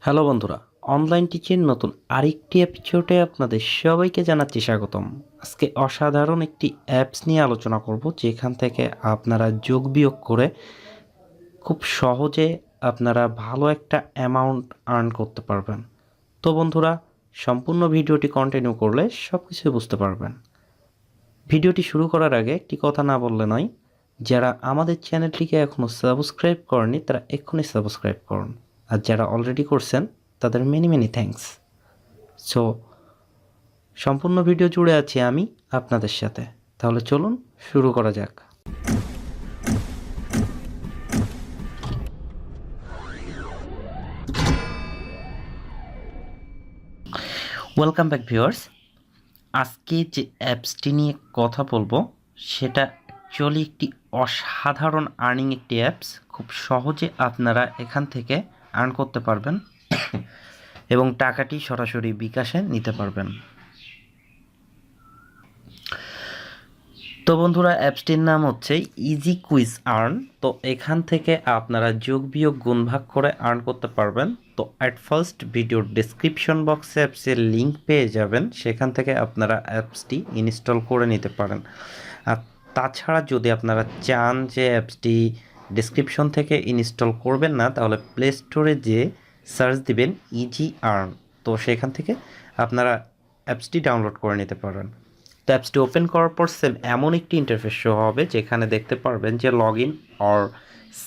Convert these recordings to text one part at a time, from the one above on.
Hello বন্ধুরা, online teaching নতুন আরেকটি এপিসোডে আপনাদের সবাইকে জানাচ্ছি স্বাগতম। আজকে অসাধারণ একটি অ্যাপস নিয়ে আলোচনা করব, যেখান থেকে আপনারা যোগ বিয়োগ করে খুব সহজে আপনারা ভালো একটা অ্যামাউন্ট আর্ন করতে পারবেন। তো বন্ধুরা, সম্পূর্ণ ভিডিওটি কন্টিনিউ করলে সব কিছু বুঝতে পারবেন। ভিডিওটি শুরু করার আগে একটি কথা না বললে নয়, যারা আমাদের চ্যানেলটিকে এখনও সাবস্ক্রাইব করেনি তারা এক্ষুনি সাবস্ক্রাইব করুন, আর যারা অলরেডি করছেন তাদের মেনি মেনি থ্যাঙ্কস। সো সম্পূর্ণ ভিডিও জুড়ে আছি আমি আপনাদের সাথে। তাহলে চলুন শুরু করা যাক। Welcome back viewers. আজকে যে অ্যাপসটি নিয়ে কথা বলবো সেটা অ্যাকচুয়ালি একটি অসাধারণ আর্নিং একটি অ্যাপস। খুব সহজে আপনারা এখান থেকে আর্ন করতে পারবেন এবং টাকাটি সরাসরি বিকাশে নিতে পারবেন। তো বন্ধুরা, অ্যাপসটির নাম হচ্ছে ইজি কুইজ আর্ন। তো এখান থেকে আপনারা যোগ বিয়োগ গুণ ভাগ করে আর্ন করতে পারবেন। তো অ্যাট ফার্স্ট ভিডিওর ডিসক্রিপশন বক্সে অ্যাপসের লিঙ্ক পেয়ে যাবেন, সেখান থেকে আপনারা অ্যাপসটি ইনস্টল করে নিতে পারেন। আর তাছাড়া যদি আপনারা চান যে অ্যাপসটি ডিসক্রিপশন থেকে ইনস্টল করবেন না, তাহলে প্লে স্টোরে যেয়ে সার্চ দিবেন ইজি আর্ন। তো সেখান থেকে আপনারা অ্যাপসটি ডাউনলোড করে নিতে পারেন। তো অ্যাপসটি ওপেন করার পর সেম এমন একটি ইন্টারফেস শো হবে, যেখানে দেখতে পারবেন যে log in or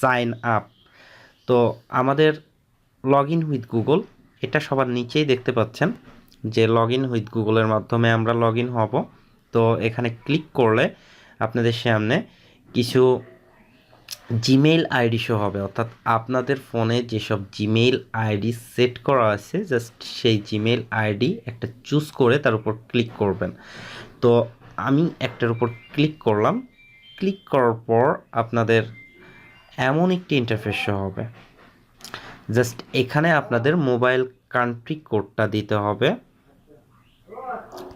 sign up. তো আমাদের লগ ইন উইথ গুগল, এটা সবার নিচেই দেখতে পাচ্ছেন যে লগ ইন উইথ গুগলের মাধ্যমে আমরা লগ ইন হব। তো এখানে ক্লিক করলে আপনাদের সামনে কিছু জিমেইল আইডি শো হবে, অর্থাৎ আপনাদের ফোনে যেসব জিমেইল আইডি সেট করা আছে, জাস্ট সেই জিমেইল আইডি একটা চুজ করে তার উপর ক্লিক করবেন। তো আমি একটার উপর ক্লিক করলাম। ক্লিক করার পর আপনাদের এমন একটি ইন্টারফেস শো হবে। জাস্ট এখানে আপনাদের মোবাইল কান্ট্রি কোডটা দিতে হবে।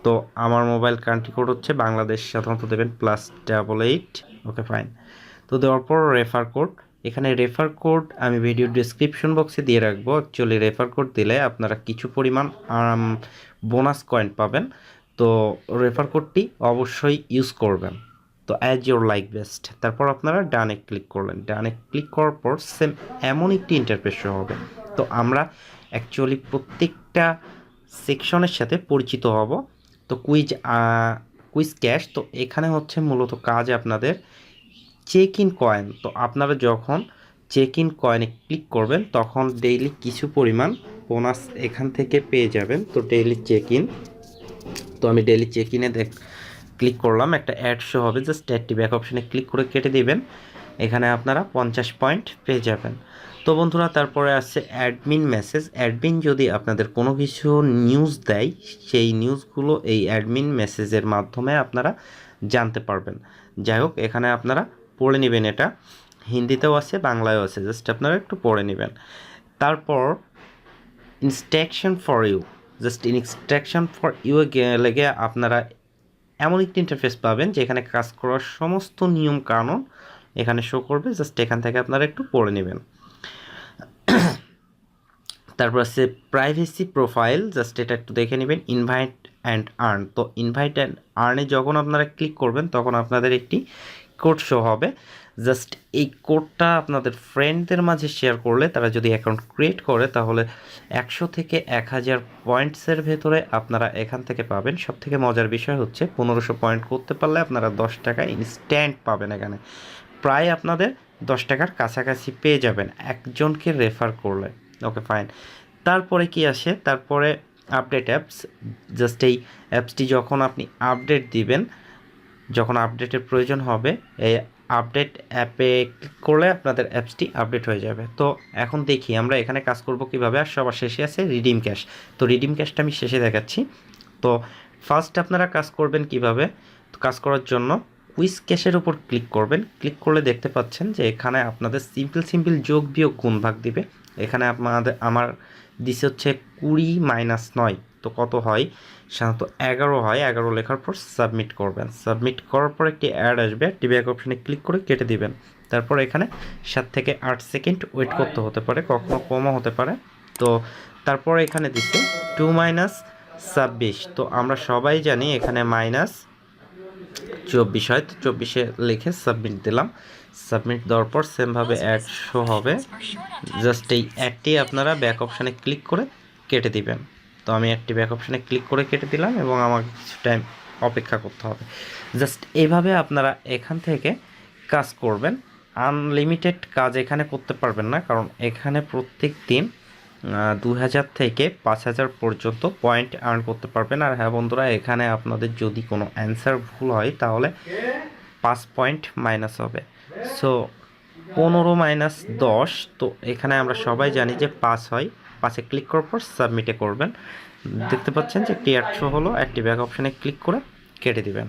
তো আমার মোবাইল কান্ট্রি কোড হচ্ছে বাংলাদেশ, সাধারণত দেবেন +88। ওকে, ফাইন। তো দেওয়ার পর রেফার কোড, এখানে রেফার কোড আমি ভিডিও ডিসক্রিপশন বক্সে দিয়ে রাখবো। অ্যাকচুয়ালি রেফার কোড দিলে আপনারা কিছু পরিমাণ বোনাস কয়েন পাবেন। তো রেফার কোডটি অবশ্যই ইউজ করবেন। তো অ্যাজ ইউর লাইক বেস্ট, তারপর আপনারা ডানে ক্লিক করলেন। ডানে ক্লিক করার পর সেম এমন একটি ইন্টারফেস হবে। তো আমরা অ্যাকচুয়ালি প্রত্যেকটা সেকশনের সাথে পরিচিত হব। তো কুইজ ক্যাশ, তো এখানে হচ্ছে মূলত কাজ আপনাদের চেক ইন কয়েন। তো আপনারা যখন চেক ইন কয়েনে ক্লিক করবেন তখন ডেইলি কিছু পরিমাণ বোনাস এখান থেকে পেয়ে যাবেন। তো ডেইলি চেক ইন, তো আমি ডেইলি চেক ইনে ক্লিক করলাম, একটা অ্যাড শো হবে, জাস্ট অ্যাডটি ব্যাক অপশানে ক্লিক করে কেটে দিবেন। এখানে আপনারা 50 পয়েন্ট পেয়ে যাবেন। তো বন্ধুরা, তারপরে আসছে অ্যাডমিন মেসেজ। অ্যাডমিন যদি আপনাদের কোনো কিছু নিউজ দেয়, সেই নিউজগুলো এই অ্যাডমিন মেসেজের মাধ্যমে আপনারা জানতে পারবেন। যাই হোক, এখানে আপনারা পড়ে নেবেন, এটা হিন্দিতেও আছে বাংলায়ও আছে, জাস্ট আপনারা একটু পড়ে নেবেন। তারপর instruction for you, just instruction for you লেগে আপনারা এমন একটি ইন্টারফেস পাবেন যেখানে কাজ করার সমস্ত নিয়ম কানুন এখানে শো করবে। জাস্ট এখান থেকে আপনারা একটু পড়ে নেবেন। তারপর আছে প্রাইভেসি প্রোফাইল, জাস্ট এটা একটু দেখে নেবেন। ইনভাইট অ্যান্ড আর্ন, তো ইনভাইট অ্যান্ড আর্নে যখন আপনারা ক্লিক করবেন তখন আপনাদের একটি কোড শো হবে। জাস্ট এই কোডটা আপনাদের ফ্রেন্ডদের মাঝে শেয়ার করলে, তারা যদি অ্যাকাউন্ট ক্রিয়েট করে, তাহলে 100 থেকে 1000 পয়েন্টসের ভেতরে আপনারা এখান থেকে পাবেন। সব থেকে মজার বিষয় হচ্ছে 1500 পয়েন্ট করতে পারলে আপনারা 10 টাকা ইনস্ট্যান্ট পাবেন। এখানে প্রায় আপনাদের 10 টাকার কাছাকাছি পেয়ে যাবেন একজনকে রেফার করলে। ওকে, ফাইন। তারপরে কি আসে? তারপরে আপডেট অ্যাপস। জাস্ট এই অ্যাপসটি যখন আপনি আপডেট দিবেন, যখন আপডেটের প্রয়োজন হবে, এই আপডেট অ্যাপে ক্লিক করলে আপনাদের অ্যাপসটি আপডেট হয়ে যাবে। তো এখন দেখি আমরা এখানে কাজ করব কিভাবে। আর সবার শেষে আছে রিডিম ক্যাশ। তো রিডিম ক্যাশটা আমি শেষে দেখাচ্ছি। তো ফার্স্ট আপনারা কাজ করবেন কিভাবে। তো কাজ করার জন্য কুইজ ক্যাশের উপর ক্লিক করবেন। ক্লিক করলে দেখতে পাচ্ছেন যে এখানে আপনাদের সিম্পল যোগ বিয়োগ গুণ ভাগ দিবে। এখানে আমার দিছে হচ্ছে 20 - 9, তো কত হয়? সাধারণত 11 হয়। 11 লেখার পর সাবমিট করবেন। সাবমিট করার পর একটি অ্যাড আসবে, ব্যাক অপশানে ক্লিক করে কেটে দিবেন। তারপর এখানে 7 থেকে 8 সেকেন্ড ওয়েট করতে হতে পারে, কখনো কমও হতে পারে। তো তারপর এখানে দিচ্ছে 2 - 26। তো আমরা সবাই জানি এখানে -24 হয়, তো 24-এ লিখে সাবমিট দিলাম। সাবমিট দেওয়ার পর সেমভাবে অ্যাড শো হবে। জাস্ট এই অ্যাডটি আপনারা ব্যাক অপশানে ক্লিক করে কেটে দিবেন। তো আমি অ্যাডটি ব্যাক অপশানে ক্লিক করে কেটে দিলাম এবং আমাকে কিছু টাইম অপেক্ষা করতে হবে। জাস্ট এইভাবে আপনারা এখান থেকে কাজ করবেন। আনলিমিটেড কাজ এখানে করতে পারবেন না, কারণ এখানে প্রত্যেক দিন 2000 থেকে 5000 পর্যন্ত পয়েন্ট আর্ন করতে পারবেন। আর হ্যাঁ বন্ধুরা, এখানে আপনাদের যদি কোনো অ্যান্সার ভুল হয় তাহলে 5 পয়েন্ট মাইনাস হবে। সো 15 - 10, তো এখানে আমরা সবাই জানি যে 5 হয়। 5-এ ক্লিক করার পর সাবমিটে করবেন। দেখতে পাচ্ছেন যে একটি অ্যাড শো হলো, একটি ব্যাক অপশানে ক্লিক করে কেটে দিবেন।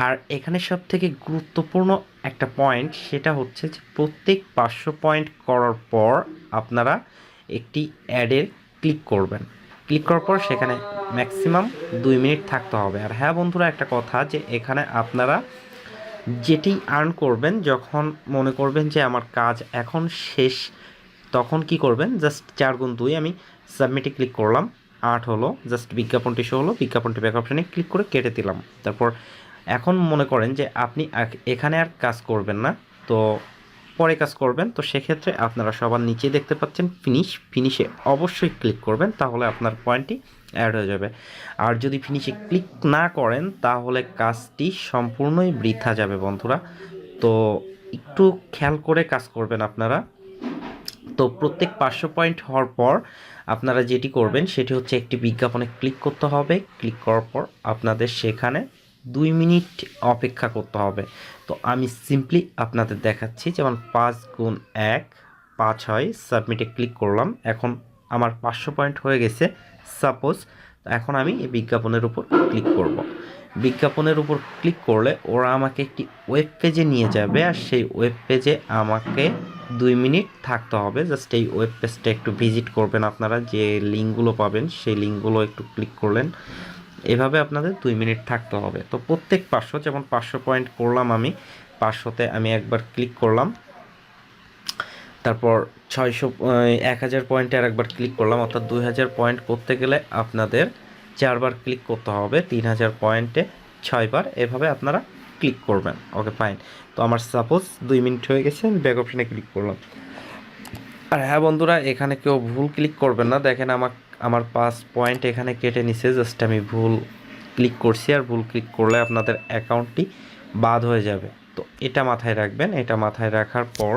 আর এখানে সব থেকে গুরুত্বপূর্ণ একটা পয়েন্ট, সেটা হচ্ছে যে প্রত্যেক 500 পয়েন্ট করার পর আপনারা একটি অ্যাডে ক্লিক করবেন। ক্লিক করার পর সেখানে ম্যাক্সিমাম 2 মিনিট থাকতে হবে। আর হ্যাঁ বন্ধুরা, একটা কথা, যে এখানে আপনারা যেটি আর্ন করবেন, যখন মনে করবেন যে আমার কাজ এখন শেষ, তখন কি করবেন, জাস্ট 4 × 2, আমি সাবমিটে ক্লিক করলাম, 8 হলো, জাস্ট বিজ্ঞাপনটি শো হলো, বিজ্ঞাপনটি ব্যাক অপশানে ক্লিক করে কেটে দিলাম। তারপর এখন মনে করেন যে আপনি এখানে আর কাজ করবেন না, তো পরে কাজ করবেন, তো সেক্ষেত্রে আপনারা সবার নিচে দেখতে পাচ্ছেন ফিনিশে অবশ্যই ক্লিক করবেন, তাহলে আপনার পয়েন্টটি অ্যাড হয়ে যাবে। আর যদি ফিনিশে ক্লিক না করেন তাহলে কাজটি সম্পূর্ণই বৃথা যাবে বন্ধুরা। তো একটু খেয়াল করে কাজ করবেন আপনারা। তো প্রত্যেক 500 পয়েন্ট হওয়ার পর আপনারা যেটি করবেন সেটি হচ্ছে একটি বিজ্ঞাপনে ক্লিক করতে হবে। ক্লিক করার পর আপনাদের সেখানে 2 মিনিট অপেক্ষা করতে হবে। তো আমি সিম্পলি আপনাদের দেখাচ্ছি, যেমন 5 × 1 5 হয়, সাবমিটে ক্লিক করলাম, এখন আমার 500 পয়েন্ট হয়ে গেছে সাপোজ। এখন আমি এই বিজ্ঞাপনের উপর ক্লিক করব। বিজ্ঞাপনের উপর ক্লিক করলে ওরা আমাকে একটি ওয়েব পেজে নিয়ে যাবে, আর সেই ওয়েব পেজে আমাকে 2 মিনিট থাকতে হবে। জাস্ট এই ওয়েব পেজটা একটু ভিজিট করবেন, আপনারা যে লিঙ্কগুলো পাবেন সেই লিঙ্কগুলো একটু ক্লিক করলেন, এভাবে আপনাদের 2 মিনিট থাকতে হবে। তো প্রত্যেক 500, যেমন 500 পয়েন্ট করলাম আমি, 500-তে আমি একবার ক্লিক করলাম, তারপর 1000 পয়েন্টে আর একবার ক্লিক করলাম, অর্থাৎ 2000 পয়েন্ট করতে গেলে আপনাদের 4বার ক্লিক করতে হবে, 3000 পয়েন্টে 6বার, এভাবে আপনারা ক্লিক করবেন। Okay fine. তো আমার সাপোজ 2 মিনিট হয়ে গেছে, আমি ব্যাক অপশানে ক্লিক করলাম। আর হ্যাঁ বন্ধুরা, এখানে কেউ ভুল ক্লিক করবেন না। দেখেন আমার 5 পয়েন্ট এখানে কেটে নিছে, জাস্ট আমি ভুল ক্লিক করছি, আর ভুল ক্লিক করলে আপনাদের অ্যাকাউন্টটি বাদ হয়ে যাবে। তো এটা মাথায় রাখবেন। এটা মাথায় রাখার পর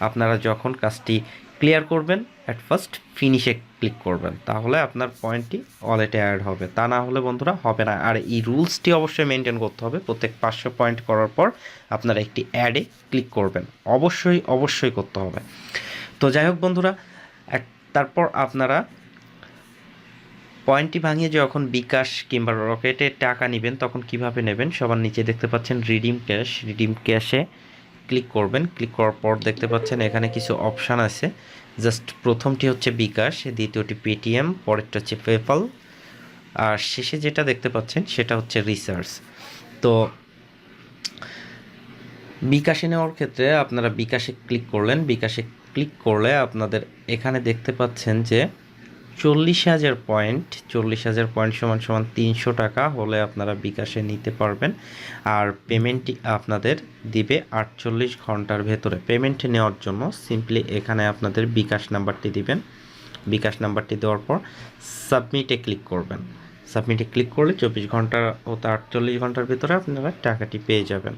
আপনারা যখন কাজটি ক্লিয়ার করবেন, অ্যাট ফার্স্ট ফিনিশে ক্লিক করবেন, তাহলে আপনার পয়েন্টটি ওয়ালেটে অ্যাড হবে। তা না হলে বন্ধুরা হবে না। আর এই রুলসটি অবশ্যই মেনটেন করতে হবে। প্রত্যেক 500 পয়েন্ট করার পর আপনারা একটি অ্যাডে ক্লিক করবেন, অবশ্যই করতে হবে। তো যাই হোক বন্ধুরা, তারপর আপনারা পয়েন্টটি ভাঙিয়ে যখন বিকাশ কিংবা রকেটে টাকা নেবেন, তখন কিভাবে নেবেন, সবার নিচে দেখতে পাচ্ছেন রিডিম ক্যাশে ক্লিক করবেন। ক্লিক করার পর দেখতে পাচ্ছেন এখানে কিছু অপশান আছে। জাস্ট প্রথমটি হচ্ছে বিকাশ, দ্বিতীয়টি পেটিএম, পরেরটা হচ্ছে পেপ্যাল, আর শেষে যেটা দেখতে পাচ্ছেন সেটা হচ্ছে রিসার্চ। তো বিকাশে নেওয়ার ক্ষেত্রে আপনারা বিকাশে ক্লিক করলেন। বিকাশে ক্লিক করলে আপনাদের এখানে দেখতে পাচ্ছেন যে 40,000 পয়েন্ট সমান 300 টাকা হলে আপনারা বিকাশে নিতে পারবেন। আর পেমেন্টটি আপনাদের দিবে 48 ঘন্টার ভেতরে। পেমেন্ট নেওয়ার জন্য সিম্পলি এখানে আপনাদের বিকাশ নাম্বারটি দিবেন। বিকাশ নাম্বারটি দেওয়ার পর সাবমিটে ক্লিক করবেন। সাবমিটে ক্লিক করলে 24 ঘন্টা ও 48 ঘন্টার ভিতরে আপনারা টাকাটি পেয়ে যাবেন।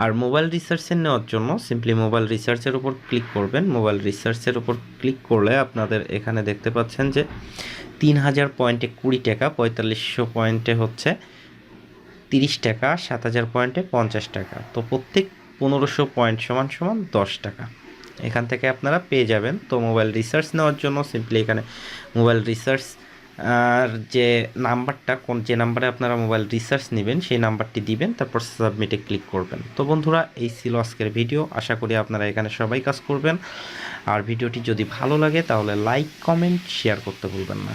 আর মোবাইল রিসার্চের নেওয়ার জন্য সিম্পলি মোবাইল রিসার্চের উপর ক্লিক করবেন। মোবাইল রিসার্চের উপর ক্লিক করলে আপনাদের এখানে দেখতে পাচ্ছেন যে 3000 পয়েন্টে 20 টাকা, 4500 পয়েন্টে হচ্ছে 30 টাকা, 7000 পয়েন্টে 50 টাকা। তো প্রত্যেক 1500 পয়েন্ট সমান 10 টাকা এখান থেকে আপনারা পেয়ে যাবেন। তো মোবাইল রিসার্চ নেওয়ার জন্য সিম্পলি এখানে মোবাইল রিসার্চ আর যে নাম্বারটা, যে নাম্বারে আপনারা মোবাইল রিসার্চ নেবেন সেই নাম্বারটি দিবেন, তারপর সাবমিটে ক্লিক করবেন। তো বন্ধুরা, এই ছিল আজকের ভিডিও। আশা করি আপনারা এখানে সবাই কাজ করবেন। আর ভিডিওটি যদি ভালো লাগে তাহলে লাইক, কমেন্ট, শেয়ার করতে ভুলবেন না।